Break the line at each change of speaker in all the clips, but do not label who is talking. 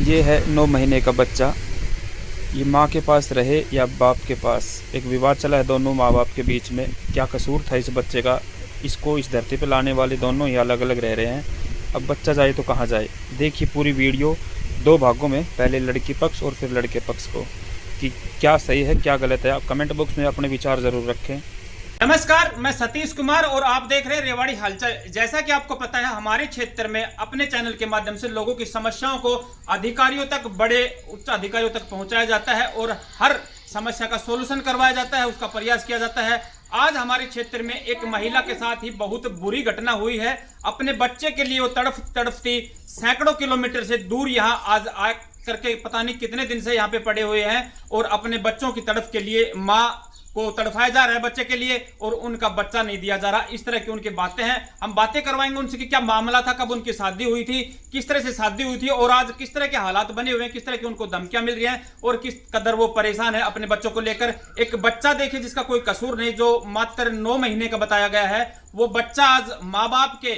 ये है 9 महीने का बच्चा। ये माँ के पास रहे या बाप के पास, एक विवाद चला है दोनों माँ बाप के बीच में। क्या कसूर था इस बच्चे का? इसको इस धरती पर लाने वाले दोनों ही अलग अलग रह रहे हैं। अब बच्चा जाए तो कहाँ जाए? देखिए पूरी वीडियो 2 भागों में, पहले लड़की पक्ष और फिर लड़के पक्ष को, कि क्या सही है क्या गलत है। आप कमेंट बॉक्स में अपने विचार ज़रूर रखें।
नमस्कार, मैं सतीश कुमार और आप देख रहे हैं रेवाड़ी हलचल। जैसा कि आपको पता है, हमारे क्षेत्र में अपने चैनल के माध्यम से लोगों की समस्याओं को अधिकारियों तक, बड़े उच्च अधिकारियों तक पहुंचाया जाता है और हर समस्या का सॉल्यूशन करवाया जाता है, उसका प्रयास किया जाता है। आज हमारे क्षेत्र में एक महिला के साथ ही बहुत बुरी घटना हुई है। अपने बच्चे के लिए वो तड़फती सैकड़ों किलोमीटर से दूर यहाँ आज आ करके पता नहीं कितने दिन से यहाँ पे पड़े हुए हैं और अपने बच्चों की तड़फ के लिए माँ को तड़फाया जा रहा है बच्चे के लिए, और उनका बच्चा नहीं दिया जा रहा। इस तरह की उनकी बातें हैं। हम बातें करवाएंगे उनसे कि क्या मामला था, कब उनकी शादी हुई थी, किस तरह से शादी हुई थी और आज किस तरह के हालात बने हुए हैं, किस तरह की उनको धमकियां मिल रही हैं और किस कदर वो परेशान है अपने बच्चों को लेकर। एक बच्चा देखिए जिसका कोई कसूर नहीं, जो मात्र 9 महीने का बताया गया है, वो बच्चा आज माँ बाप के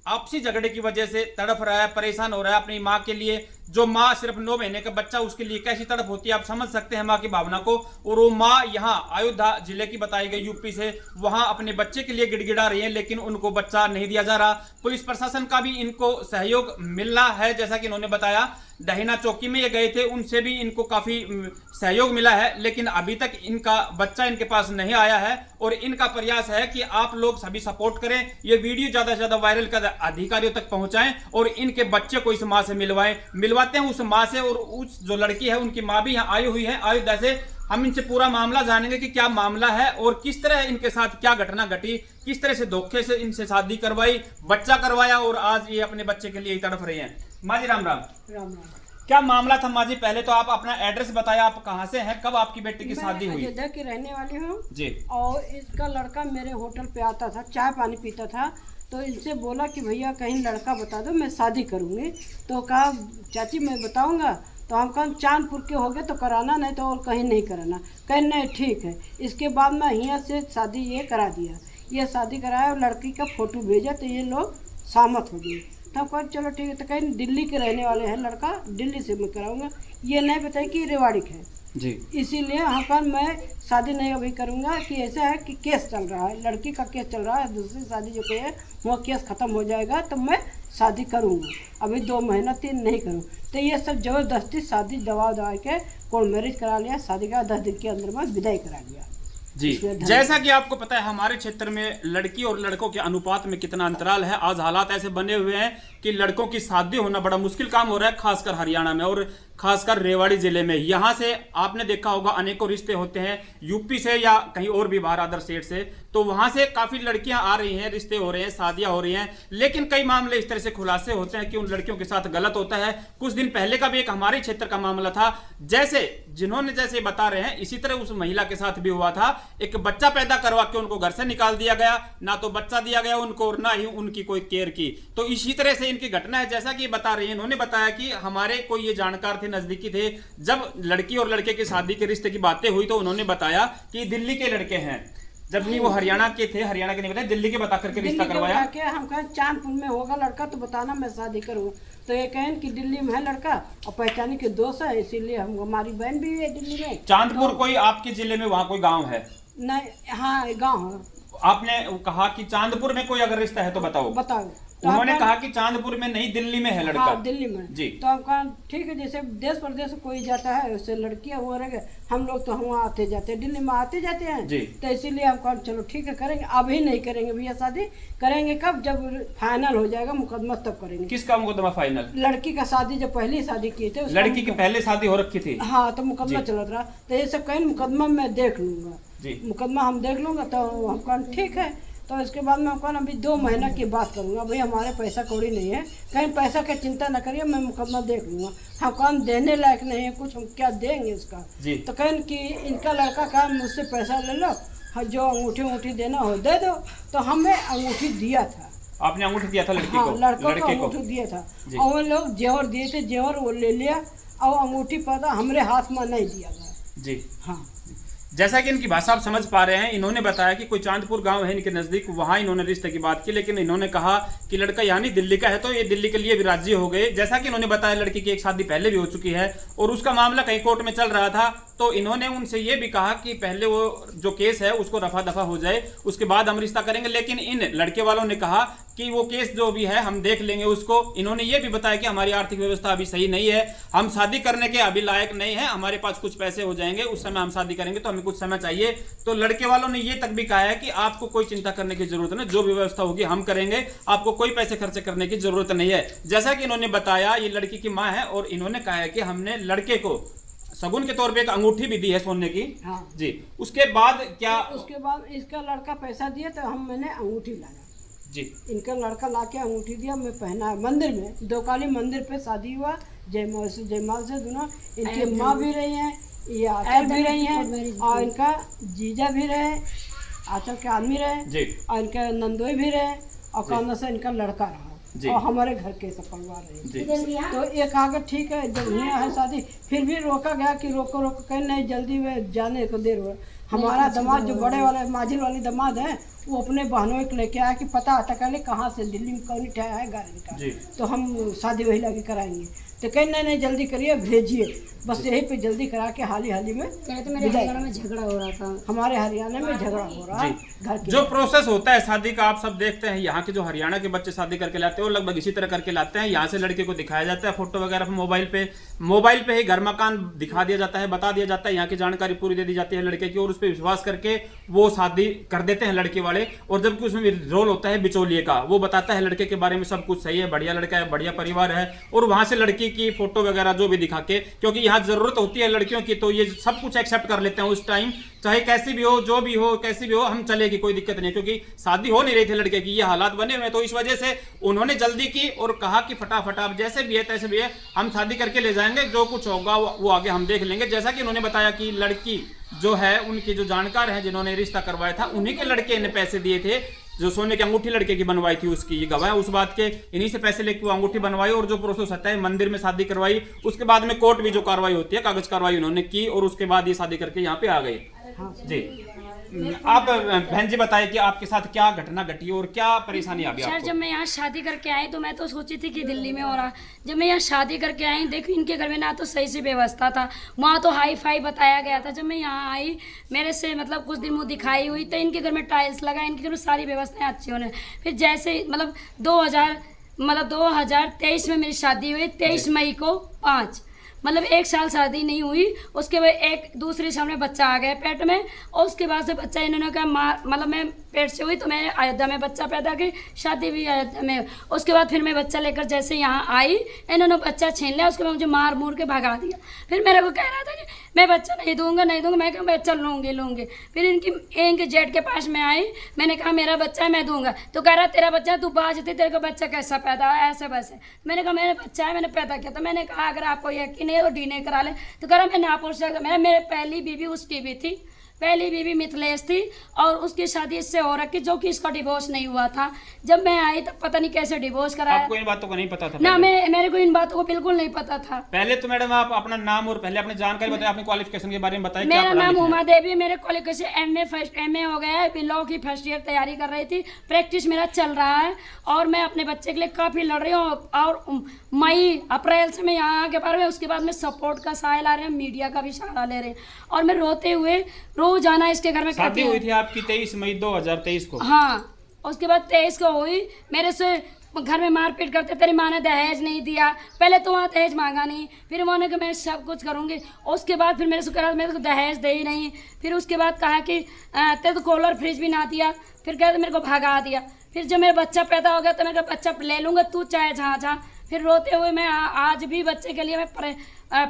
आपसी झगड़े की वजह से तड़फ रहा है, परेशान हो रहा है अपनी माँ के लिए। जो माँ सिर्फ 9 महीने का बच्चा, उसके लिए कैसी तड़फ होती है आप समझ सकते हैं माँ की भावना को। और वो माँ यहाँ अयोध्या जिले की बताई गई, यूपी से, वहां अपने बच्चे के लिए गिड़गिड़ा रही है, लेकिन उनको बच्चा नहीं दिया जा रहा। पुलिस प्रशासन का भी इनको सहयोग मिलना है, जैसा कि इन्होंने बताया। डहीना चौकी में ये गए थे, उनसे भी इनको काफी सहयोग मिला है, लेकिन अभी तक इनका बच्चा इनके पास नहीं आया है। और इनका प्रयास है कि आप लोग सभी सपोर्ट करें, ये वीडियो ज्यादा से ज्यादा वायरल कर अधिकारियों तक पहुंचाएं और इनके बच्चे को इस माँ से मिलवाते हैं, उस माँ से। और उस जो लड़की है उनकी माँ भी यहाँ आई हुई है अयोध्या से। हम इनसे पूरा मामला जानेंगे कि क्या मामला है और किस तरह इनके साथ क्या घटना घटी, किस तरह से धोखे से इनसे शादी करवाई, बच्चा करवाया और आज ये अपने बच्चे के लिए तड़फ रहे हैं। माँ जी राम राम।
राम राम।
क्या मामला था माँ जी? पहले तो आप अपना एड्रेस बताया, आप कहाँ से हैं, कब आपकी बेटी की शादी हुई?
अयोध्या की रहने वाली हूँ
जी।
और इसका लड़का मेरे होटल पे आता था, चाय पानी पीता था, तो इनसे बोला कि भैया कहीं लड़का बता दो, मैं शादी करूँगी। तो कहा चाची मैं बताऊँगा। तो हम कहा चांदपुर के हो गए तो कराना, नहीं तो और कहीं नहीं कराना। कहीं नहीं ठीक है। इसके बाद मैं यहाँ से शादी ये करा दिया, ये शादी कराया और लड़की का फोटो भेजा तो ये लोग सहमत हो गए। तब कहा चलो ठीक है। तो कहीं दिल्ली के रहने वाले हैं, लड़का दिल्ली से मैं कराऊंगा, ये नहीं बताया कि रेवाड़ी का है
जी।
इसीलिए यहाँ पर मैं शादी नहीं अभी करूँगा। कि ऐसा है कि केस चल रहा है, लड़की का केस चल रहा है, दूसरी शादी जो है वो केस ख़त्म हो जाएगा तो मैं शादी करूँगा। अभी 2 महीना 3 नहीं करूँ। तो ये सब ज़बरदस्ती शादी दवा के कोर्ट मैरिज करा लिया, शादी का 10 दिन के अंदर में विदाई करा लिया
जी। जैसा कि आपको पता है हमारे क्षेत्र में लड़की और लड़कों के अनुपात में कितना अंतराल है। आज हालात ऐसे बने हुए हैं कि लड़कों की शादी होना बड़ा मुश्किल काम हो रहा है, खासकर हरियाणा में और खासकर रेवाड़ी जिले में। यहाँ से आपने देखा होगा अनेकों रिश्ते होते हैं यूपी से या कहीं और भी बाहर अदर स्टेट से, तो वहां से काफी लड़कियां आ रही हैं, रिश्ते हो रहे हैं, शादियां हो रही हैं। लेकिन कई मामले इस तरह से खुलासे होते हैं कि उन लड़कियों के साथ गलत होता है। कुछ दिन पहले का भी एक हमारे क्षेत्र का मामला था, जैसे जिन्होंने जैसे बता रहे हैं इसी तरह उस महिला के साथ भी हुआ था। एक बच्चा पैदा करवा के उनको घर से निकाल दिया गया, ना तो बच्चा दिया गया उनको और ना ही उनकी कोई केयर की। तो इसी तरह से इनकी घटना है। जैसा कि बता रही है, इन्होंने बताया कि हमारे कोई ये जानकार थे, नजदीकी थे, जब लड़की और लड़के की शादी के रिश्ते की बातें हुई तो उन्होंने बताया कि दिल्ली के लड़के हैं, जब नहीं वो हरियाणा के थे, हरियाणा के नहीं बताया, दिल्ली के बता करके रिश्ता करवाया।
हम कहें चांदपुर में होगा लड़का तो बताना मैं शादी करूँ। तो ये कहें कि दिल्ली में है लड़का और पहचानी के दोस्त है, इसीलिए हम, हमारी बहन भी है दिल्ली में।
चांदपुर
तो,
कोई आपके जिले में वहाँ कोई गाँव है?
नहीं, हाँ गाँव है।
आपने कहा कि चांदपुर में कोई अगर रिश्ता है तो बताओ।
तो
उन्होंने कहा कि चांदपुर में नहीं, दिल्ली में है लड़का।
हाँ, दिल्ली में
जी।
तो हम कहा ठीक है, जैसे देश प्रदेश से कोई जाता है उससे लड़कियां हो रहे, हम लोग तो वहाँ आते जाते हैं, दिल्ली में आते जाते हैं
जी।
तो इसीलिए हम कहा चलो ठीक है करेंगे। अभी नहीं करेंगे भैया शादी, करेंगे कब? जब फाइनल हो जाएगा मुकदमा तब करेंगे।
किसका मुकदमा फाइनल?
लड़की का शादी जब पहली शादी की थी,
लड़की की पहले शादी हो रखी थी।
हाँ, तो मुकदमा चल रहा। तो ये सब कहीं मुकदमा मैं देख लूंगा, मुकदमा हम देख लूंगा। तो हम कहा ठीक है। तो इसके बाद मैं कहा अभी 2 महीना की बात करूंगा, भाई हमारे पैसा कौड़ी नहीं है, कहीं पैसा की चिंता न करिए, मैं मुकदमा देख लूंगा। हम कौन देने लायक नहीं है कुछ, हम क्या देंगे इसका? तो कहें कि इनका लड़का कहा मुझसे पैसा ले लो, हाँ जो अंगूठी देना हो दे दो। तो हमें अंगूठी दिया था।
आपने अंगूठी दिया था लड़की
हाँ,
को?
लड़कों को अंगूठी दिया था और वो लोग जेवर दिए थे, जेवर वो ले लिया और अंगूठी पता हमारे हाथ में नहीं दिया गया।
जी।
हाँ,
जैसा कि इनकी भाषा आप समझ पा रहे हैं, इन्होंने बताया कि कोई चांदपुर गांव है इनके नजदीक, वहां इन्होंने रिश्ते की बात की, लेकिन इन्होंने कहा कि लड़का यहाँ नहीं दिल्ली का है, तो ये दिल्ली के लिए भी राजी हो गए। जैसा कि इन्होंने बताया लड़की की एक शादी पहले भी हो चुकी है और उसका मामला कहीं कोर्ट में चल रहा था, तो इन्होंने उनसे ये भी कहा कि पहले वो जो केस है उसको रफा दफा हो जाए, उसके बाद हम रिश्ता करेंगे। लेकिन इन लड़के वालों ने कहा कि वो केस जो भी है हम देख लेंगे उसको। इन्होंने ये भी बताया कि हमारी आर्थिक व्यवस्था अभी सही नहीं है, हम शादी करने के अभी लायक नहीं है, हमारे पास कुछ पैसे हो जाएंगे उस समय हम शादी करेंगे, तो हमें कुछ समय चाहिए। तो लड़के वालों ने ये तक भी कहा है कि आपको कोई चिंता करने की जरूरत नहीं, जो भी व्यवस्था होगी हम करेंगे, आपको कोई पैसे खर्च करने की जरूरत नहीं है। जैसा कि इन्होंने बताया, ये लड़की की माँ है और इन्होंने कहा है कि हमने लड़के को सगुन के तौर पे एक अंगूठी भी दी है सोने की।
हाँ
जी, उसके बाद क्या?
उसके बाद इसका लड़का पैसा दिया तो मैंने अंगूठी लाया
जी,
इनका लड़का लाके अंगूठी दिया, मैं पहना मंदिर में, दोकाली मंदिर पे शादी हुआ, जयमाल से दोनों इनकी माँ भी रही हैं, ये आंचल भी रही हैं और इनका जीजा भी रहे, आंचल के आदमी रहे
जी,
और इनका नंदोई भी रहे और काना से इनका लड़का रहा और हमारे घर के सब परिवार रहे। तो एक आगे ठीक है, जब यहाँ है शादी, फिर भी रोका गया कि रोको रोको, कहीं नहीं जल्दी में जाने को देर हुआ। हमारा दामाद जो बड़े वाले माजिल वाली दामाद है, वो अपने बहनों को लेके आया कि पता आता कहले कहाँ से, दिल्ली में कौन ठहरा है गाड़ी का, तो हम शादी वही लगे कराएंगे। तो कहीं नहीं जल्दी करिए, भेजिए, बस यही पे जल्दी करा के हाल ही में।
तो मेरे हरियाणा में झगड़ा हो रहा था,
हमारे हरियाणा में झगड़ा हो रहा है घर के।
जो प्रोसेस होता है शादी का आप सब देखते हैं, यहाँ के जो हरियाणा के बच्चे शादी करके लाते हैं वो लगभग इसी तरह करके लाते हैं। यहाँ से लड़के को दिखाया जाता है फोटो वगैरह मोबाइल पे ही घर मकान दिखा दिया जाता है, बता दिया जाता है, यहाँ की जानकारी पूरी दे दी जाती है लड़के की, और उस पर विश्वास करके वो शादी कर देते हैं लड़के वाले। और जबकि उसमें रोल होता है बिचौलिए का, वो बताता है लड़के के बारे में सब कुछ सही है, बढ़िया लड़का है, बढ़िया परिवार है, और वहां से लड़की की फोटो वगैरह जो भी दिखा के, क्योंकि यहाँ जरूरत होती है लड़कियों की, तो ये सब कुछ एक्सेप्ट कर लेते हैं उस टाइम, चाहे कैसी भी हो, जो भी हो, कैसी भी हो, हम चलेगी, कोई दिक्कत नहीं। क्योंकि शादी हो नहीं रही थी लड़के की, ये हालात बने हुए, तो इस वजह से उन्होंने जल्दी की और कहा कि फटाफट आप जैसे भी है तैसे भी है, हम शादी करके ले जाएंगे, जो कुछ होगा वो आगे हम देख लेंगे। जैसा कि उन्होंने बताया कि लड़की जो है उनकी जो जानकार है जिन्होंने रिश्ता करवाया था, उन्हीं के लड़के ने पैसे दिए थे, जो सोने की अंगूठी लड़के की बनवाई थी उसकी ये गवाह उस बात के, इन्हीं से पैसे लेके वो अंगूठी बनवाई, और जो प्रोसेस होता है मंदिर में शादी करवाई, उसके बाद में कोर्ट भी जो कार्रवाई होती है, कागज कार्रवाई उन्होंने की, और उसके बाद ये शादी करके यहाँ पे आ गए। जी, आप बहन जी बताइए कि आपके साथ क्या घटना घटी और क्या परेशानी आ गई
सर?
आपको?
जब मैं यहाँ शादी करके आई तो मैं तो सोची थी कि दिल्ली में हो रहा, जब मैं यहाँ शादी करके आई, देखो इनके घर में ना तो सही से व्यवस्था था, वहाँ तो हाई फाई बताया गया था। जब मैं यहाँ आई, मेरे से मतलब कुछ दिन मुँह दिखाई हुई, तो इनके घर में टाइल्स लगा, इनके घर में सारी व्यवस्थाएं अच्छी होने, फिर जैसे मतलब 2023 में मेरी शादी हुई, 23 मई को 5 मतलब 1 साल शादी नहीं हुई, उसके बाद एक दूसरे सामने बच्चा आ गया पेट में, और उसके बाद से बच्चा इन्होंने कहा मतलब मैं पेट से हुई तो मैं अयोध्या में बच्चा पैदा की, शादी भी अयोध्या में। उसके बाद फिर मैं बच्चा लेकर जैसे यहाँ आई, इन्होंने बच्चा छीन लिया, उसके बाद मुझे मार मूर के भगा दिया। फिर मेरे को कह रहा था कि मैं बच्चा नहीं दूंगा, मैं कहा बच्चा लूँगी। फिर इनके जेठ के पास में आई, मैंने कहा मेरा बच्चा है मैं दूंगा, तो कह रहा तेरा बच्चा, तू बाज थी, तेरे को बच्चा कैसा पैदा हुआ, ऐसे वैसे। मैंने कहा मेरा बच्चा है, मैंने पैदा किया। तो मैंने कहा अगर आपको यकीन है तो डीएनए करा ले, तो कह रहा मैं ना पूछ सकता। मेरे पहली बीवी उसकी भी थी, पहली बीवी मिथिलेश थी, और उसकी शादी इससे हो रखी, जो कि इसका डिवोर्स नहीं हुआ था। जब मैं आई तब पता नहीं कैसे डिवोर्स कराया।
आपको इन बातों का नहीं पता था?
ना, मेरे को इन बातों को बिल्कुल नहीं पता था।
पहले तो मैडम आप अपना नाम और पहले अपनी जानकारी बताइए, अपने क्वालिफिकेशन के बारे में बताइए।
मेरा नाम उमा देवी, मेरे क्वालिफिकेशन एमए हो गया है, लॉ की फर्स्ट ईयर तैयारी कर रही थी, प्रैक्टिस मेरा चल रहा है, और मैं अपने बच्चे के लिए काफ़ी लड़ रही हूँ। और मई अप्रैल से मैं यहाँ के बारे में, उसके बाद में सपोर्ट का सहारा ला रहे हैं, मीडिया का भी सहारा ले रहे हैं, और मैं रोते हुए रोज आना इसके घर में।
शादी हुई थी आपकी 23 मई 2023 को?
हाँ, उसके बाद 23 को हुई। मेरे से घर में मारपीट करते, तेरी माँ ने दहेज नहीं दिया, पहले तो वहाँ दहेज मांगा नहीं, फिर उन्होंने कहा मैं सब कुछ करूँगी, उसके बाद फिर मेरे से कहा मेरे को दहेज दे ही नहीं, फिर उसके बाद कहा कि तेरे तो कूलर फ्रिज भी ना दिया, फिर कहते मेरे को भगा दिया। फिर जब मेरा बच्चा पैदा हो गया तो मेरा बच्चा ले लूँगा, तू चाहे जहाँ जा। फिर रोते हुए मैं आज भी बच्चे के लिए मैं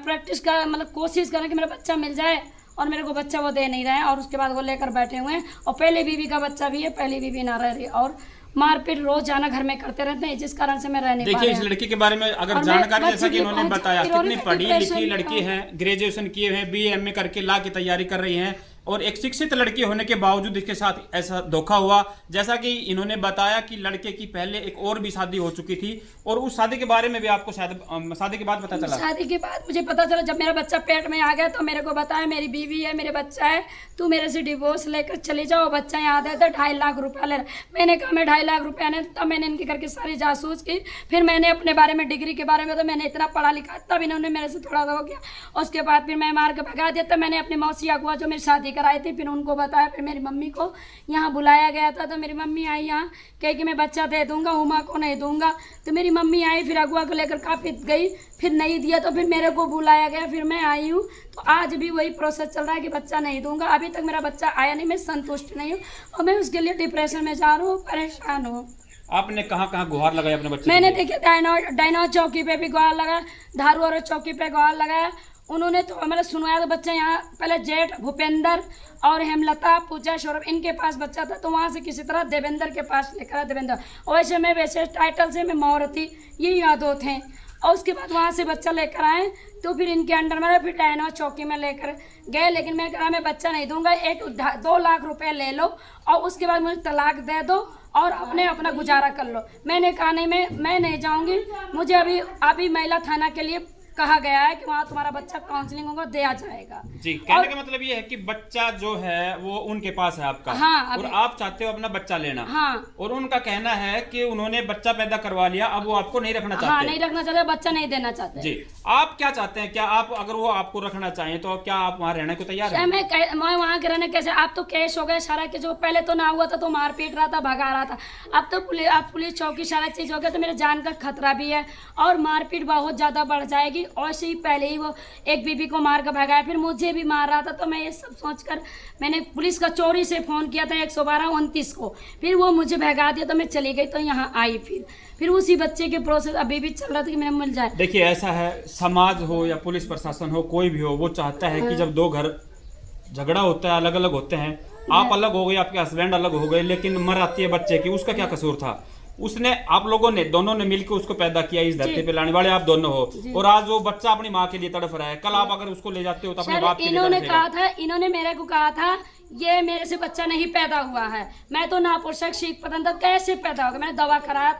प्रैक्टिस का मतलब कोशिश करें कि मेरा बच्चा मिल जाए, और मेरे को बच्चा वो दे नहीं रहे हैं, और उसके बाद वो लेकर बैठे हुए हैं, और पहले बीवी का बच्चा भी है, पहली बीवी ना रह रही, और मारपीट रोज जाना घर में करते रहते हैं, जिस कारण से मैं रह नहीं पा रही।
देखिए, इस लड़की के बारे में अगर जानकारी, जैसा कि इन्होंने बताया, कितनी पढ़ी लिखी लड़की है, ग्रेजुएशन किए हुए हैं, BA MA करके ला की तैयारी कर रही हैं, और एक शिक्षित लड़की होने के बावजूद इसके साथ ऐसा धोखा हुआ। जैसा कि इन्होंने बताया कि लड़के की पहले एक और भी शादी हो चुकी थी और उस शादी के बारे में भी आपको शायद शादी के बाद पता चला।
शादी के बाद मुझे पता चला, जब मेरा बच्चा पेट में आ गया तो मेरे को बताया मेरी बीवी है, मेरे बच्चा है, तू मेरे से डिवोर्स लेकर चले जाओ, बच्चा यहाँ आता है तो 2.5 लाख रुपया ले रहा। मैंने कहा मैं 2.5 लाख रुपया नहीं। तब मैंने इनके करके सारी जासूस की। फिर मैंने अपने बारे में, डिग्री के बारे में तो मैंने इतना पढ़ा लिखा, तब इन्होंने मेरे से थोड़ा हो गया। उसके बाद फिर मैं मार के भगा दिया। तब मैंने अपनी मौसी अगुआ जो मेरी शादी कराई थी फिर उनको बताया। फिर मेरी मम्मी को यहाँ बुलाया गया था तो मेरी मम्मी आई यहाँ, कह कि मैं बच्चा दे दूंगा, उमा को नहीं दूंगा। तो मेरी मम्मी आई, फिर अगुआ को लेकर काफ़ी गई, फिर नहीं दिया तो फिर मेरे को बुलाया गया, फिर मैं आई हूँ। तो आज भी वही प्रोसेस चल रहा है कि बच्चा नहीं दूंगा। अभी तक मेरा बच्चा आया नहीं, मैं संतुष्ट नहीं हूँ और मैं उसके लिए डिप्रेशन में जा रहा हूँ, परेशान हूँ।
आपने कहाँ कहाँ गुहार लगाई अपने बच्चे
मैंने
के लिए?
देखिए डायनो चौकी पे भी गुहार लगाया, धारू और चौकी पे गुहार लगाया। उन्होंने तो मतलब सुनवाया तो बच्चा यहाँ पहले जेठ भूपेंद्र और हेमलता पूजा सौरभ इनके पास बच्चा था, तो वहाँ से किसी तरह देवेंद्र के पास लेकर आया। देवेंद्र वैसे मैं वैसे टाइटल से मैं मौरती, ये यादव थे। और उसके बाद वहाँ से बच्चा लेकर आए तो फिर इनके अंडर में फिर डायनो चौकी में लेकर गए। लेकिन मैं कहा मैं बच्चा नहीं दूंगा, 2 लाख रुपए ले लो और उसके बाद मुझे तलाक दे दो और अपना गुजारा कर लो। मैंने कहा नहीं, मैं नहीं जाऊंगी। मुझे अभी महिला थाना के लिए कहा गया है कि वहाँ तुम्हारा बच्चा काउंसलिंग होगा, दिया जाएगा।
जी, कहने का मतलब ये है कि बच्चा जो है वो उनके पास है आपका।
हाँ,
और आप चाहते हो अपना बच्चा लेना।
हाँ।
और उनका कहना है कि उन्होंने बच्चा पैदा करवा लिया, अब वो आपको नहीं रखना चाहते।
हाँ, नहीं रखना चाहते, बच्चा नहीं देना चाहते।
जी, आप क्या चाहते हैं? क्या आप, अगर वो आपको रखना चाहें तो क्या आप वहाँ रहने को तैयार हैं?
मैं वहाँ के रहने कैसे, आप तो केस हो गए सारा के, जो पहले तो ना हुआ था तो मार पीट रहा था, भगा रहा था। अब तो पुलिस चौकी सारा चीज हो गया तो मेरे जान का खतरा भी है और मारपीट बहुत ज्यादा बढ़ जाएगी। और से ही पहले ही वो एक बीबी को मार कर भगाया, फिर मुझे भी मार रहा था। तो मैं ये सब सोचकर मैंने पुलिस का चोरी से फोन किया था 112-29 को, फिर वो मुझे भगा दिया तो मैं चली गई। तो यहाँ आई, फिर उसी बच्चे के प्रोसेस अभी भी चल रहा था कि मेरा मिल जाए।
देखिए, ऐसा है, समाज हो या पुलिस प्रशासन हो, कोई भी हो, वो चाहता है कि जब 2 घर झगड़ा होता है, अलग अलग होते हैं, आप अलग हो गए, आपके हस्बैंड अलग हो गए, लेकिन मर आती है बच्चे की, उसका क्या कसूर था? उसने, आप लोगों ने दोनों ने मिलकर उसको पैदा किया, इस धरती पे लाने वाले आप दोनों हो। और आज वो बच्चा अपनी माँ के लिए तड़फ रहा है, कल आप अगर उसको ले जाते हो तो अपने बाप के लिए
इन्होंने
तड़फेगा।
कहा था, इन्होंने मेरे को कहा था ये मेरे से बच्चा नहीं पैदा हुआ है। मैं तो नापुरुष सीख पतन था, कैसे पैदा होगा? मैंने दवा कराया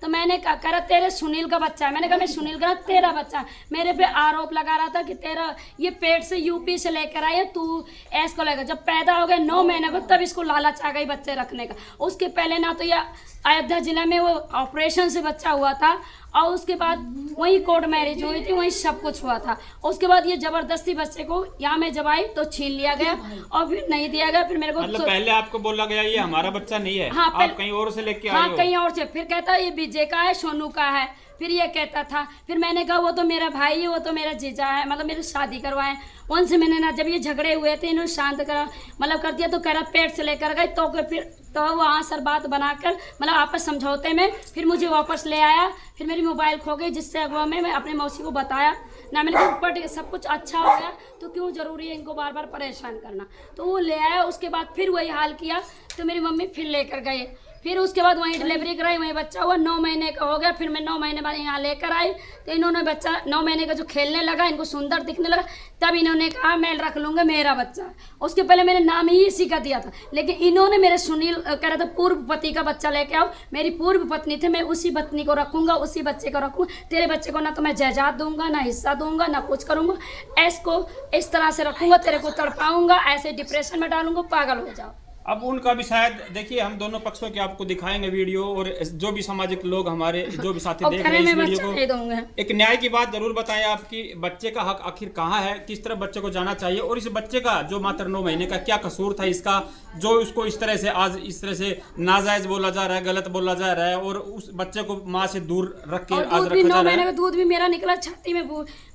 तो मैंने कहा तेरे सुनील का बच्चा है। मैंने कहा मैं सुनील का, तेरा बच्चा है। मेरे पे आरोप लगा रहा था कि तेरा ये पेट से यूपी से लेकर आया, तू ऐस को लेकर। जब पैदा हो गया 9 महीने को, तब इसको लालच आ गई बच्चे रखने का। उसके पहले ना तो ये अयोध्या जिला में वो ऑपरेशन से बच्चा हुआ था और उसके बाद वहीं कोर्ट मैरिज हुई थी, वहीं सब कुछ हुआ था। उसके बाद ये जबरदस्ती बच्चे को यहाँ में जब आई तो छीन लिया गया और फिर नहीं दिया गया। फिर मेरे को
मतलब पहले आपको बोला गया ये हमारा बच्चा नहीं है,
हाँ,
आप कहीं और से लेके आए
हाँ,
हो।
कहीं और से। फिर कहता ये विजय का है, सोनू का है, फिर ये कहता था। फिर मैंने कहा वो तो मेरा भाई है, वो तो मेरा जीजा है, मतलब मेरी शादी करवाए। उनसे मैंने ना, जब ये झगड़े हुए थे इन्होंने शांत करा, मतलब कर दिया। तो कह रहा पेट से लेकर गए तो फिर तो वहाँ सर बात बनाकर मतलब आपस समझौते में फिर मुझे वापस ले आया। फिर मेरी मोबाइल खो गई, जिससे अगवा में मैं अपने मौसी को बताया ना, मैंने कहा ऊपर सब कुछ अच्छा हो गया तो क्यों ज़रूरी है इनको बार बार परेशान करना। तो वो ले आया। उसके बाद फिर वही हाल किया तो मेरी मम्मी फिर लेकर गए। फिर उसके बाद वहीं डिलीवरी कराई, वहीं बच्चा हुआ, 9 महीने का हो गया। फिर मैं 9 महीने बाद यहाँ लेकर आई तो इन्होंने बच्चा 9 महीने का जो खेलने लगा, इनको सुंदर दिखने लगा, तब इन्होंने कहा मैं रख लूँगा, मेरा बच्चा। उसके पहले मैंने नाम ही इसी का दिया था, लेकिन इन्होंने मेरे सुनील कह रहा था पूर्व पति का बच्चा लेके आओ। मेरी पूर्व पत्नी थे, मैं उसी पत्नी को रखूँगा, उसी बच्चे को रखूँगा। तेरे बच्चे को ना तो मैं जायदाद दूंगा, ना हिस्सा दूंगा, ना कुछ करूँगा, ऐसको इस तरह से रखूँगा, तेरे को तड़पाऊँगा, ऐसे डिप्रेशन में डालूंगा, पागल हो जाओ।
अब उनका भी शायद, देखिए हम दोनों पक्षों के आपको दिखाएंगे वीडियो, और जो भी सामाजिक लोग हमारे जो भी साथी देख रहे हैं इस वीडियो को, एक न्याय की बात जरूर बताएं। आपकी बच्चे का हक आखिर कहाँ है, किस तरह बच्चे को जाना चाहिए, और इस बच्चे का जो मात्र 9 महीने का क्या कसूर था इसका, जो उसको इस तरह से आज इस तरह से नाजायज बोला जा रहा है, गलत बोला जा रहा है, और उस बच्चे को माँ से दूर रख के आज रखा जा रहा है।
9 महीने का दूध भी मेरा निकला, छाती में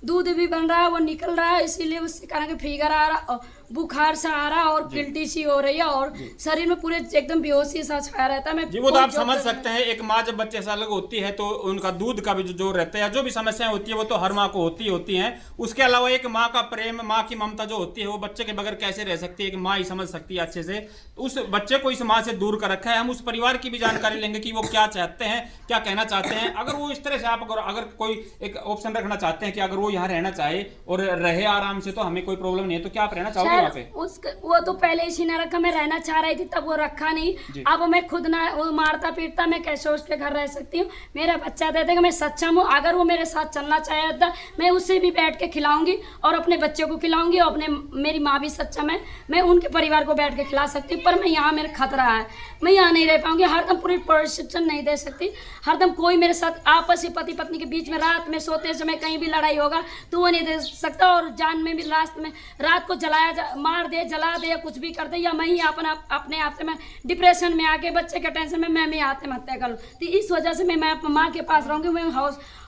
दूध भी बन रहा है, वो निकल रहा है, इसीलिए उसके कारण के फिगर आ रहा, बुखार सा आ रहा और गिल्टी सी हो रही है और शरीर में पूरे एकदम बेहोशी सा छाया रहता है। मैं
जी, वो तो आप समझ सकते हैं, एक माँ जब बच्चे से अलग होती है तो उनका दूध का भी जो जोर रहता है, या जो भी समस्याएं होती है वो तो हर माँ को होती हैं। उसके अलावा एक माँ का प्रेम, माँ की ममता जो होती है वो बच्चे के बगैर कैसे रह सकती है, एक माँ ही समझ सकती है अच्छे से। उस बच्चे को इस माँ से दूर कर रखा है। हम उस परिवार की भी जानकारी लेंगे कि वो क्या चाहते हैं, क्या कहना चाहते हैं। अगर वो इस तरह से, आप अगर कोई एक ऑप्शन रखना चाहते हैं कि अगर वो यहाँ रहना चाहे और रहे आराम से, तो हमें कोई प्रॉब्लम नहीं है, तो क्या आप रहना चाहोगे? वहाँ पे?
वो तो पहले इसी ने रखा, मैं रहना चाह रही थी तब वो रखा
जी।
नहीं। अब मैं खुद ना वो मारता पीटता, मैं कैसे उसके घर रह सकती हूँ। मेरा बच्चा दे देगा, मैं सक्षम हूँ। अगर वो मेरे साथ चलना चाहता मैं उससे भी बैठ के खिलाऊंगी और अपने बच्चे को खिलाऊंगी, और अपने मेरी माँ भी सक्षम है, मैं उनके परिवार को बैठ के खिला सकती हूँ। पर मैं यहाँ मेरा खतरा है, मैं यहाँ नहीं रह पाऊंगी, हरदम पूरी प्रशिक्षण नहीं दे सकती। हरदम कोई मेरे साथ आपस में पति पत्नी के बीच में रात में सोते समय कहीं भी लड़ाई होगा तो वो नहीं दे सकता। और जान में भी रात में रात को मार दे, जला दे या कुछ भी कर दे, या मैं ही अपने आप से मैं डिप्रेशन में आके बच्चे के टेंशन में मैं भी आत्महत्या कर लूँ। तो इस वजह से मैं अपनी माँ के पास रहूँगी, मैं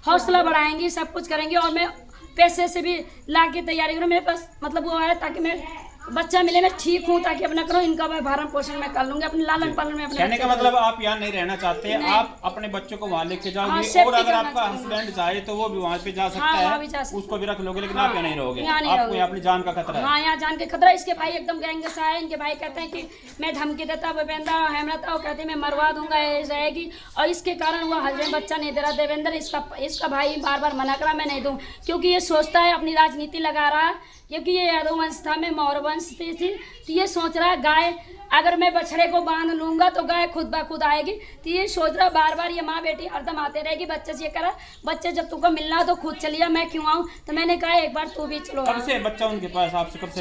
हौसला बढ़ाएंगी, सब कुछ करेंगे। और मैं पैसे से भी ला के तैयारी करूँ, मेरे पास मतलब वो है ताकि मैं बच्चा मिले, मैं ठीक हूँ ताकि अपना करूँ, इनका मैं भरण पोषण में कर लूंगी, अपने लालन पालन में अपने।
कहने का मतलब आप यहाँ नहीं रहना चाहते, आप अपने बच्चों को वहाँ लेके जाओगे।
हाँ,
और अगर आपका हस्बैंड चाहे तो वो भी वहाँ पे जा सकता
हाँ,
है,
वहाँ भी जा सकता
उसको भी रख लोगे, लेकिन
हाँ,
आप यहाँ नहीं रहोगे,
यहाँ नहीं
आपको
रहोगे।
यहाँ अपनी जान का खतरा है।
हाँ, यहाँ जान के खतरा। इसके भाई एकदम गैंगसा है, इनके भाई कहते हैं कि मैं धमकी देता भूपेंद्र हेमलता, वो कहते हैं मैं मरवा दूंगा, रहेगी। और इसके कारण वो हस्बैंड बच्चा नहीं दे रहा देवेंद्र, इसका भाई बार बार मना करा मैं नहीं दूँ, क्योंकि ये सोचता है अपनी राजनीति लगा रहा है, क्योंकि ये यादव वंश था, मैं मौर्य वंश थी। तो ये सोच रहा है गाय अगर मैं बछड़े को बांध लूंगा तो गाय खुद ब खुद आएगी। तो ये सोच रहा बार बार, ये माँ बेटी हरदम आते रहेगी, बच्चे से ये करा बच्चे जब तुमको मिलना तो खुद चलिए, मैं क्यों आऊँ। तो मैंने कहा एक बार तू भी चलो।
कब से बच्चा उनके पास आपसे कब से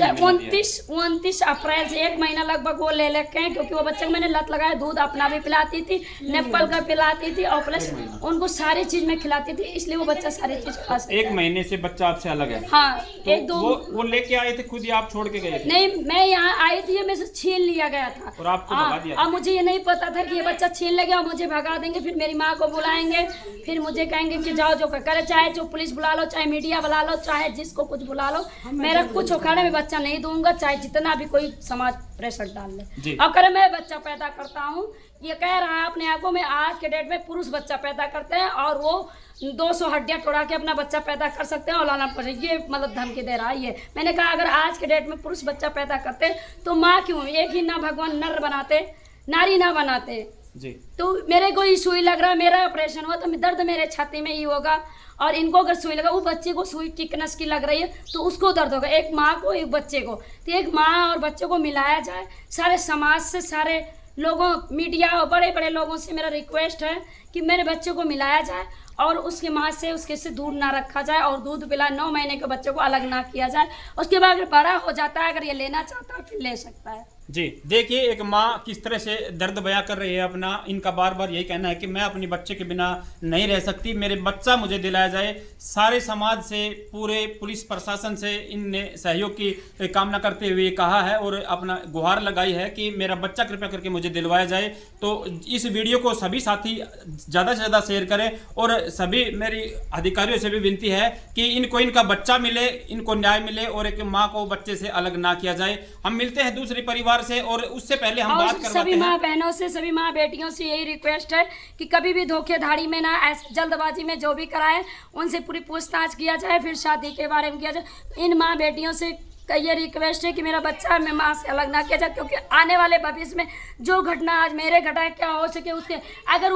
29 अप्रैल से 1 महीना लगभग वो ले लेके हैं, क्योंकि वो बच्चे को मैंने लत लगाया, दूध अपना भी पिलाती थी, नेपल का पिलाती थी, और प्लस उनको सारी चीज में खिलाती थी, इसलिए वो बच्चा सारी चीज खा सकता है।
1 महीने से बच्चा आपसे अलग है?
हाँ,
तो
1-2
वो लेके आए थे खुद ही, आप छोड़ के गए थे?
नहीं, मैं यहाँ आई थी, ये मेरे से छीन लिया गया था
और आपको भगा दिया था?
अब मुझे ये नहीं पता था कि ये बच्चा छीन लेंगे और मुझे भगा देंगे, फिर मेरी माँ को बुलाएंगे, फिर मुझे कहेंगे कि जाओ जो करे, चाहे जो पुलिस बुला लो, चाहे मीडिया बुला लो, चाहे जिसको कुछ बुला लो, मेरा कुछ उखाड़े में बच्चा नहीं दूंगा, चाहे जितना भी कोई समाज प्रेशर डाल ले। अब करे मैं बच्चा पैदा करता हूँ, ये कह रहा है अपने आप को, मैं आज के डेट में पुरुष बच्चा पैदा करते हैं और वो 200 हड्डियां तोड़ा के अपना बच्चा पैदा कर सकते हैं और लाना पड़े, ये मतलब धमकी दे रहा है ये। मैंने कहा अगर आज के डेट में पुरुष बच्चा पैदा करते तो माँ क्यों एक ही ना भगवान नर बनाते, नारी ना बनाते
जी।
तो मेरे को ही सुई लग रहा है, मेरा ऑपरेशन हुआ तो दर्द मेरे छाती में ही होगा, और इनको अगर सुई लगा, वो बच्चे को सुई टिकनस की लग रही है तो उसको दर्द होगा, एक माँ को एक बच्चे को। तो एक माँ और बच्चे को मिलाया जाए, सारे समाज से, सारे लोगों, मीडिया और बड़े बड़े लोगों से मेरा रिक्वेस्ट है कि मेरे बच्चे को मिलाया जाए और उसके माँ से उसके से दूर ना रखा जाए, और दूध पिला 9 महीने के बच्चे को अलग ना किया जाए। उसके बाद अगर बड़ा हो जाता है, अगर ये लेना चाहता है फिर ले सकता है।
जी देखिए, एक माँ किस तरह से दर्द बयां कर रही है अपना। इनका बार बार यही कहना है कि मैं अपनी बच्चे के बिना नहीं रह सकती, मेरे बच्चा मुझे दिलाया जाए। सारे समाज से, पूरे पुलिस प्रशासन से इनने सहयोग की कामना करते हुए कहा है और अपना गुहार लगाई है कि मेरा बच्चा कृपया करके मुझे दिलवाया जाए। तो इस वीडियो को सभी साथी ज़्यादा से ज़्यादा शेयर करें और सभी मेरी अधिकारियों से भी विनती है कि इनको इनका बच्चा मिले, इनको न्याय मिले और एक माँ को बच्चे से अलग ना किया जाए। हम मिलते हैं दूसरे परिवार से, और उससे पहले हम बात करवाते
सभी
हैं
माँ बहनों से, सभी माँ बेटियों से यही रिक्वेस्ट है कि कभी भी धोखेधारी में ना, ऐसे जल्दबाजी में जो भी कराए उनसे पूरी पूछताछ किया जाए, फिर शादी के बारे में किया जाए। इन माँ बेटियों से ये रिक्वेस्ट है कि मेरा बच्चा मैं माँ से अलग ना किया जाए, क्योंकि आने वाले भविष्य में जो घटना आज मेरे घटा क्या हो सके उसके, अगर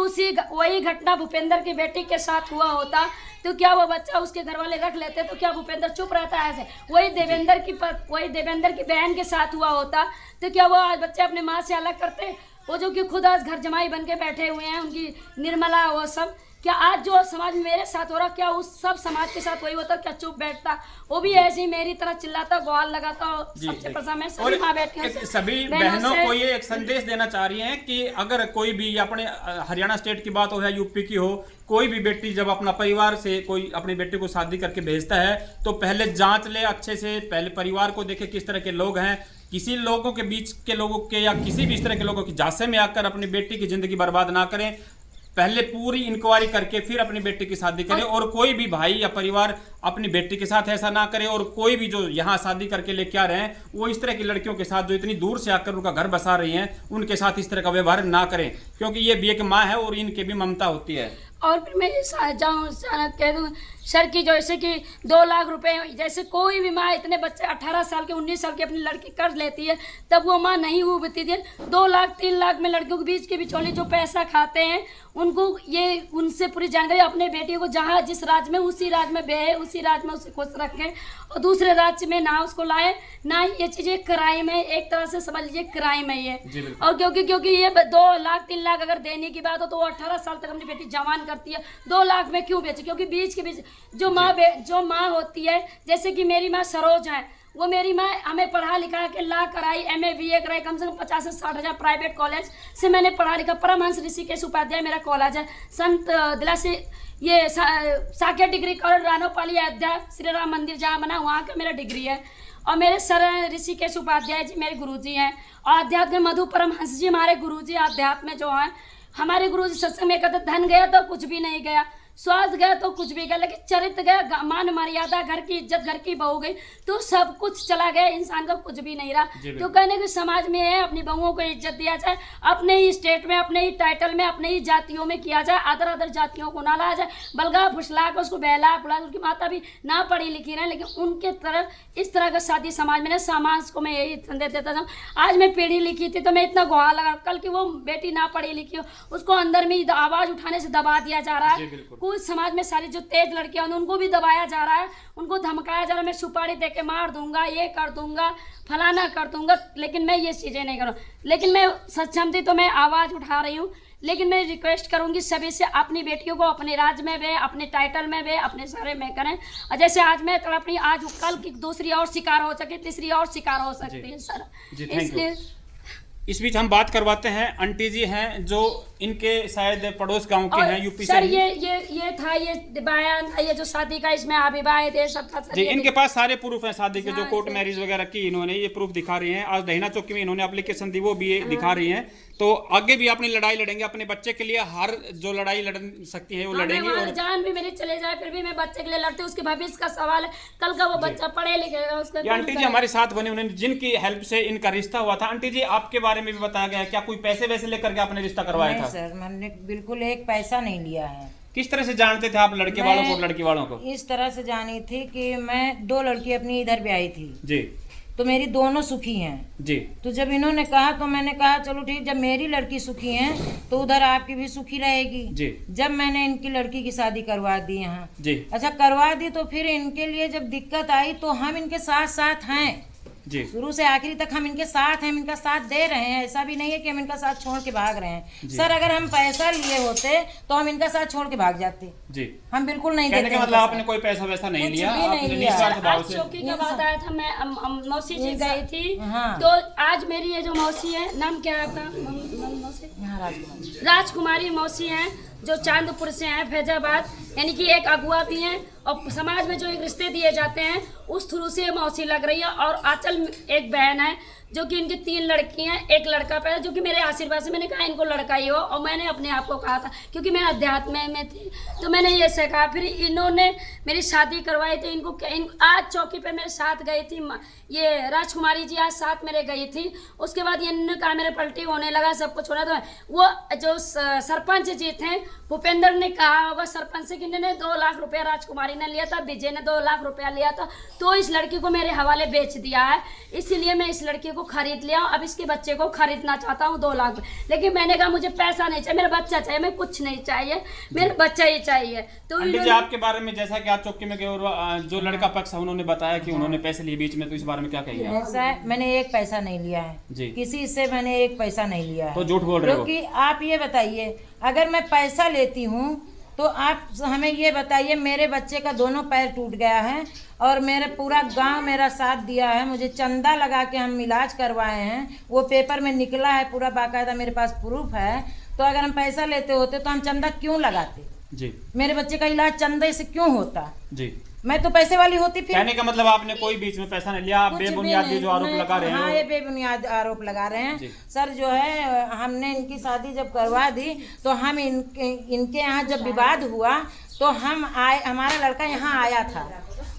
वही घटना भूपेंद्र की बेटी के साथ हुआ होता तो क्या वो बच्चा उसके घर वाले रख लेते, तो क्या भूपेंद्र चुप रहता है ऐसे? वही देवेंद्र की बहन के साथ हुआ होता तो क्या वो आज बच्चे अपने माँ से अलग करते? वो जो कि खुद आज घर जमाई बन के बैठे हुए हैं, उनकी निर्मला, वो सब, क्या आज जो समाज में मेरे साथ हो रहा, क्या उस सब समाज के साथ वही होता? क्या चुप बैठता? वो भी ऐसे ही मेरी तरह चिल्लाता, गुहार लगाता। सबसे प्रथम सभी माँ बेटियों से,
सभी बहनों को ये एक संदेश देना चाह रही हैं कि अगर कोई भी, अपने हरियाणा स्टेट की बात हो या यूपी की हो, कोई भी बेटी जब अपना परिवार से कोई अपनी बेटी को शादी करके भेजता है तो पहले जांच ले अच्छे से, पहले परिवार को देखे किस तरह के लोग हैं। किसी लोगों के बीच के लोगों के या किसी भी इस तरह के लोगों की झांसे में आकर अपनी बेटी की जिंदगी बर्बाद ना करें। पहले पूरी इंक्वायरी करके फिर अपनी बेटी की शादी करें, और कोई भी भाई या परिवार अपनी बेटी के साथ ऐसा ना करे। और कोई भी जो यहाँ शादी करके लेके आ रहे हैं वो इस तरह की लड़कियों के साथ जो इतनी दूर से आकर उनका घर बसा रही हैं, उनके साथ इस तरह का व्यवहार ना करें, क्योंकि ये भी एक माँ है और इनके भी ममता होती है।
और फिर मैं कह दूँ सर की जैसे कि 2 लाख रुपए, जैसे कोई भी माँ इतने बच्चे 18 साल के 19 साल की अपनी लड़की कर लेती है, तब वो माँ नहीं उबती थी। 2 लाख 3 लाख में लड़कियों के बीच के बिचौले जो पैसा खाते हैं, उनको ये उनसे पूरी जानकारी, अपने बेटियों को जहाँ जिस राज्य में उसी राज्य में बेहे, उसी राज्य में उसे खुश रखें और दूसरे राज्य में ना उसको लाए। ना ये चीज़ें क्राइम है, एक तरह से समझ लीजिए क्राइम है ये। और क्योंकि ये 2 लाख 3 लाख अगर देने की बात हो तो वो 18 साल तक अपनी बेटी जवान करती है, 2 लाख में क्यों बेचे? क्योंकि बीच के बीच जो माँ होती है, जैसे कि मेरी माँ सरोज है, वो मेरी माँ हमें पढ़ा लिखा के ला कराई, MA BA कराई, कम से कम 50 से 60 हज़ार प्राइवेट कॉलेज से मैंने पढ़ा लिखा। परमहंस ऋषिकेश उपाध्याय मेरा कॉलेज है, संत दिला से ये साकेत डिग्री कॉलेज रानोपाली अयोध्या श्री राम मंदिर जहाँ बना वहाँ का मेरा डिग्री है। और मेरे सर ऋषिकेश उपाध्याय जी मेरे गुरुजी हैं, और अध्यात्म में मधु परमहंस जी हमारे गुरुजी अध्यात्म में जो हैं। हमारे गुरुजी सत्संग में कहते धन गया तो कुछ भी नहीं गया, स्वास्थ्य गया तो कुछ भी गया, लेकिन चरित्र गया, मान मर्यादा, घर की इज्जत, घर की बहू गई तो सब कुछ चला गया, इंसान का कुछ भी नहीं रहा। तो कहने के समाज में है अपनी बहुओं को इज्जत दिया जाए, अपने ही स्टेट में, अपने ही टाइटल में, अपने ही जातियों में किया जाए, अदर जातियों को ना लाया जाए, बलगा फुसला कर उसको बहला बुला। उनकी माता भी ना पढ़ी लिखी रहे, लेकिन उनके तरफ इस तरह का शादी समाज में, समाज को मैं यही संदेश देता था। आज मैं पढ़ी लिखी थी तो मैं इतना गुहा लगा, कल की वो बेटी ना पढ़ी लिखी हो उसको अंदर में आवाज़ उठाने से दबा दिया जा रहा है। कुछ समाज में सारी जो तेज लड़कियां उनको भी दबाया जा रहा है, उनको धमकाया जा रहा है, मैं सुपारी दे के मार दूंगा, ये कर दूंगा, फलाना कर दूंगा, लेकिन मैं ये चीज़ें नहीं करूँ। लेकिन मैं सक्षम थी तो मैं आवाज़ उठा रही हूँ। लेकिन मैं रिक्वेस्ट करूंगी सभी से, अपनी बेटियों को अपने राज्य में वे, अपने टाइटल में वे, अपने सारे में करें। और जैसे आज मैं तड़पनी, आज कल की दूसरी और शिकार हो सके, तीसरी और शिकार हो सकती है सर, इसलिए।
इस बीच हम बात करवाते हैं, आंटी जी हैं जो इनके शायद पड़ोस गांव के हैं, यूपी से।
सर ये था, ये बयान था, ये जो शादी का इसमें अविवाहित है सब था सर।
जी, इनके पास सारे प्रूफ हैं शादी के, जो कोर्ट मैरिज वगैरह की इन्होंने ये प्रूफ दिखा रही हैं। आज दहीना चौकी में इन्होंने एप्लीकेशन दी, वो भी ये दिखा रही हैं। तो आगे भी अपनी लड़ाई लड़ेंगे अपने बच्चे के लिए, हर जो लड़ाई लड़ सकती है वो लड़ेंगे। और
जान भी मेरी चले जाए फिर भी मैं बच्चे के लिए लड़ती हूँ, उसके भविष्य का सवाल है, कल का वो बच्चा पढ़े लिखेगा उसका।
आंटी जी हमारे साथ बने, उन्होंने जिनकी हेल्प से इनका रिश्ता हुआ था। आंटी जी आपके बारे में भी बताया गया, क्या कोई पैसे वैसे लेकर के आपने रिश्ता करवाया था?
सर मैंने बिल्कुल एक पैसा नहीं लिया है।
किस तरह से जानते थे आप लड़के वालों को, लड़की वालों को?
इस तरह से जानी थी कि मैं 2 लड़की अपनी इधर ब्याही थी
जी,
तो मेरी दोनों सुखी हैं
जी।
तो जब इन्होंने कहा तो मैंने कहा चलो ठीक, जब मेरी लड़की सुखी है तो उधर आपकी भी सुखी रहेगी
जी।
जब मैंने इनकी लड़की की शादी करवा दी यहाँ
जी,
अच्छा करवा दी, तो फिर इनके लिए जब दिक्कत आई तो हम इनके साथ साथ हैं
जी,
शुरू से आखिरी तक हम इनके साथ हैं, हम इनका साथ दे रहे हैं। ऐसा भी नहीं है कि हम इनका साथ छोड़ के भाग रहे हैं। सर अगर हम पैसा लिए होते तो हम इनका साथ छोड़ के भाग जाते
जी।
हम बिल्कुल नहीं
कहने
देते।
का मतलब आपने कोई पैसा वैसा नहीं
कुछ
लिया,
भी नहीं
आपने
लिया।
निस्वार्थ भाव
आज
से।
चौकी का बात आया था, मैं मौसी जी गई थी।
हाँ।
तो आज मेरी ये जो मौसी है, नाम क्या है आपका? मौसी राजकुमारी मौसी हैं, जो चांदपुर से हैं, फैजाबाद, यानी कि एक अगुआ भी हैं और समाज में जो एक रिश्ते दिए जाते हैं उस थ्रू से मौसी लग रही है। और आंचल एक बहन है जो कि इनकी 3 लड़की हैं, एक लड़का पैदा, जो कि मेरे आशीर्वाद से मैंने कहा इनको लड़का ही हो। और मैंने अपने आप को कहा था, क्योंकि मैं अध्यात्म में थी तो मैंने ये से कहा। फिर इन्होंने मेरी शादी करवाई थी, आज चौकी पे मेरे साथ गई थी ये राजकुमारी जी, आज साथ मेरे गई थी। उसके बाद इन्होंने कहा मेरे पलटी होने लगा, सब कुछ हो रहा था। वो जो सरपंच जी थे भूपेंद्र ने कहा होगा सरपंच से कि इन्होंने 2 लाख रुपया राजकुमारी ने लिया था, विजय ने 2 लाख रुपया लिया था, तो इस लड़की को मेरे हवाले बेच दिया है। इसलिए मैं इस लड़की को खरीद लिया, अब इसके बच्चे को खरीदना चाहता हूँ 2 लाख। लेकिन मैंने कहा मुझे पैसा नहीं चाहिए, मेरा बच्चा चाहिए, मैं कुछ नहीं चाहिए, मेरा बच्चा ही चाहिए। तो
आपके बारे में जैसा कि आप चौकी में गए और जो लड़का पक्ष है उन्होंने बताया कि उन्होंने पैसे लिए बीच में, तो इस बारे में क्या कहिए?
ऐसा है, मैंने एक पैसा नहीं लिया है
जी।
किसी से, मैंने एक पैसा नहीं लिया है।
तो झूठ बोल रहे हो?
क्योंकि आप ये बताइए, अगर मैं पैसा लेती हूँ तो आप हमें ये बताइए, मेरे बच्चे का दोनों पैर टूट गया है और मेरे पूरा गांव मेरा साथ दिया है, मुझे चंदा लगा के हम इलाज करवाए हैं, वो पेपर में निकला है पूरा बाकायदा, मेरे पास प्रूफ है। तो अगर हम पैसा लेते होते तो हम चंदा क्यों लगाते
जी? मेरे
बच्चे का इलाज चंदे से क्यों होता
जी?
मैं तो पैसे वाली होती। फिर
कहने का मतलब आपने कोई बीच में पैसा नहीं लिया, आप बेबुनियाद जो आरोप लगा रहे हैं।
हाँ, ये बेबुनियाद आरोप लगा रहे हैं सर। जो है हमने इनकी शादी जब करवा दी तो हम इनके यहाँ जब विवाद हुआ तो हम आए, हमारा लड़का यहाँ आया था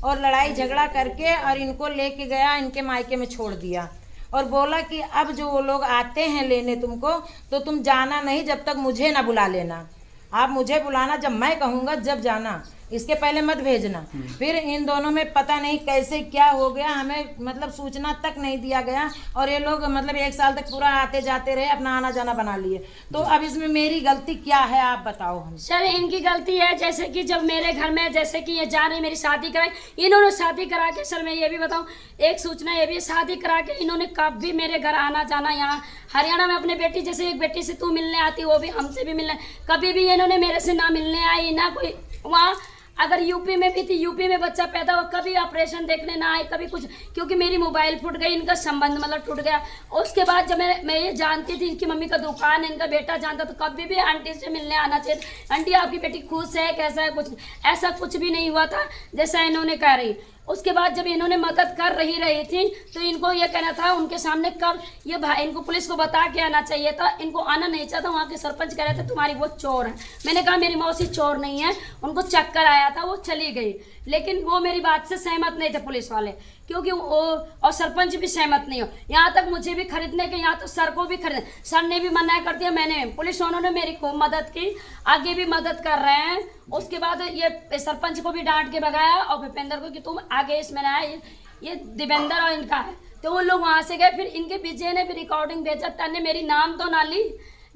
और लड़ाई झगड़ा करके और इनको लेके गया, इनके मायके में छोड़ दिया और बोला कि अब जो वो लोग आते हैं लेने तुमको तो तुम जाना नहीं जब तक मुझे ना बुला लेना, आप मुझे बुलाना जब मैं कहूँगा जब जाना। इसके पहले मत भेजना। फिर इन दोनों में पता नहीं कैसे क्या हो गया, हमें मतलब सूचना तक नहीं दिया गया और ये लोग मतलब 1 साल तक पूरा आते जाते रहे, अपना आना जाना बना लिए। तो अब इसमें मेरी गलती क्या है आप बताओ हम।
सर इनकी गलती है, जैसे कि जब मेरे घर में जैसे कि ये जा रही मेरी शादी कराई, इन्होंने शादी करा के, सर मैं ये भी बताऊं एक सूचना ये भी, शादी करा के इन्होंने कभी मेरे घर आना जाना, यहाँ हरियाणा में अपने बेटी जैसे एक बेटी से तू मिलने आती वो भी हमसे भी मिलने, कभी भी इन्होंने मेरे से ना मिलने आई ना कोई। वहाँ अगर यूपी में भी थी, यूपी में बच्चा पैदा हुआ, कभी ऑपरेशन देखने ना आए, कभी कुछ, क्योंकि मेरी मोबाइल फूट गई, इनका संबंध मतलब टूट गया। उसके बाद जब मैं ये जानती थी इनकी मम्मी का दुकान है, इनका बेटा जानता, तो कभी भी आंटी से मिलने आना चाहिए, आंटी आपकी बेटी खुश है कैसा है, कुछ ऐसा कुछ भी नहीं हुआ था जैसा इन्होंने कह रही। उसके बाद जब इन्होंने मदद कर रही थी तो इनको ये कहना था उनके सामने, कब ये भाई इनको पुलिस को बता के आना चाहिए था, इनको आना नहीं चाहता। वहाँ के सरपंच कह रहे थे तुम्हारी वो चोर है। मैंने कहा मेरी मौसी चोर नहीं है, उनको चक्कर आया था वो चली गई, लेकिन वो मेरी बात से सहमत नहीं थे पुलिस वाले, क्योंकि वो और सरपंच भी सहमत नहीं हो। यहाँ तक मुझे भी खरीदने के, यहाँ तो सर को भी खरीदने, सर ने भी मना कर दिया, मैंने पुलिस वालों ने मेरी खूब मदद की, आगे भी मदद कर रहे हैं। उसके बाद ये सरपंच को भी डांट के भगाया और भूपेंद्र को कि तुम आगे इसमें ना, ये दिवेंद्र और इनका है, तो वो लोग वहाँ से गए। फिर इनके विजय ने भी रिकॉर्डिंग भेजा, तन्ने मेरी नाम तो ना ली,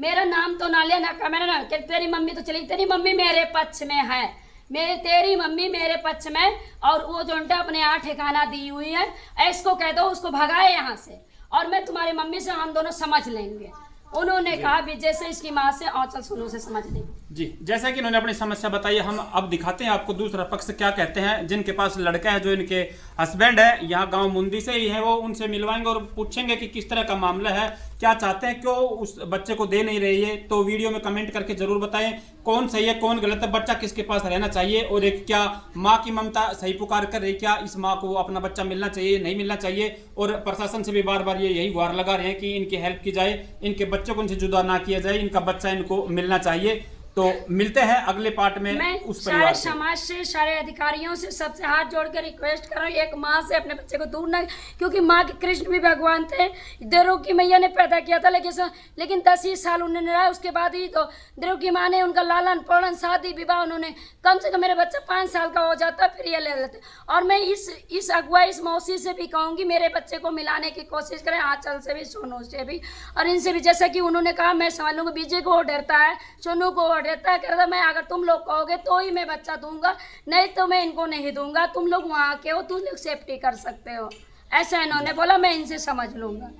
मेरा नाम तो ना लिया ना, मैंने ना कि तेरी मम्मी तो चली, तेरी मम्मी मेरे पक्ष में है, तेरी मम्मी मेरे पक्ष में, और वो जो उनका अपने यहाँ ठिकाना दी हुई है, इसको कह दो उसको भगाए यहाँ से, और मैं तुम्हारी मम्मी से हम दोनों समझ लेंगे। उन्होंने कहा विजय से, इसकी माँ से, औचल सोनू से समझ लेंगे।
जी, जैसा कि इन्होंने अपनी समस्या बताई, हम अब दिखाते हैं आपको दूसरा पक्ष क्या कहते हैं। जिनके पास लड़का है, जो इनके हस्बैंड है, यहाँ गांव मुंदी से ही है, वो उनसे मिलवाएंगे और पूछेंगे कि किस तरह का मामला है, क्या चाहते हैं, क्यों उस बच्चे को दे नहीं रही है। तो वीडियो में कमेंट करके जरूर बताएं कौन सही है कौन गलत है, बच्चा किसके पास रहना चाहिए, और एक क्या माँ की ममता सही पुकार कर रही, क्या इस माँ को अपना बच्चा मिलना चाहिए नहीं मिलना चाहिए। और प्रशासन से भी बार बार ये यही गुहार लगा रहे हैं कि इनकी हेल्प की जाए, इनके बच्चों को इनसे जुदा ना किया जाए, इनका बच्चा इनको मिलना चाहिए। तो मिलते हैं अगले पार्ट में
मैं
उस
सारे
परिवार से।
समाज से, सारे अधिकारियों से, सबसे हाथ जोड़ कर रिक्वेस्ट कर रहा हूँ, एक माँ से अपने बच्चे को दूर ना, क्योंकि माँ के कृष्ण भी भगवान थे, देवों की मैया ने पैदा किया था, लेकिन 10 साल उन्होंने रहा, उसके बाद ही तो देवों की माँ ने उनका लालन पालन शादी विवाह, उन्होंने कम से कम मेरा बच्चा 5 साल का हो जाता फिर ये ले लेते। और मैं इस अगुआ, इस मौसी से भी कहूँगी मेरे बच्चे को मिलाने की कोशिश करें, आंचल से भी, सोनू से भी, और इनसे भी। जैसा कि उन्होंने कहा, मैं समझ लूँगा विजय को डरता है, सोनू को रहता है, कहता मैं अगर तुम लोग कहोगे तो ही मैं बच्चा दूंगा, नहीं तो मैं इनको नहीं दूंगा, तुम लोग वहाँ के हो, तुम लोग सेफ्टी कर सकते हो, ऐसा इन्होंने बोला, मैं इनसे समझ लूंगा।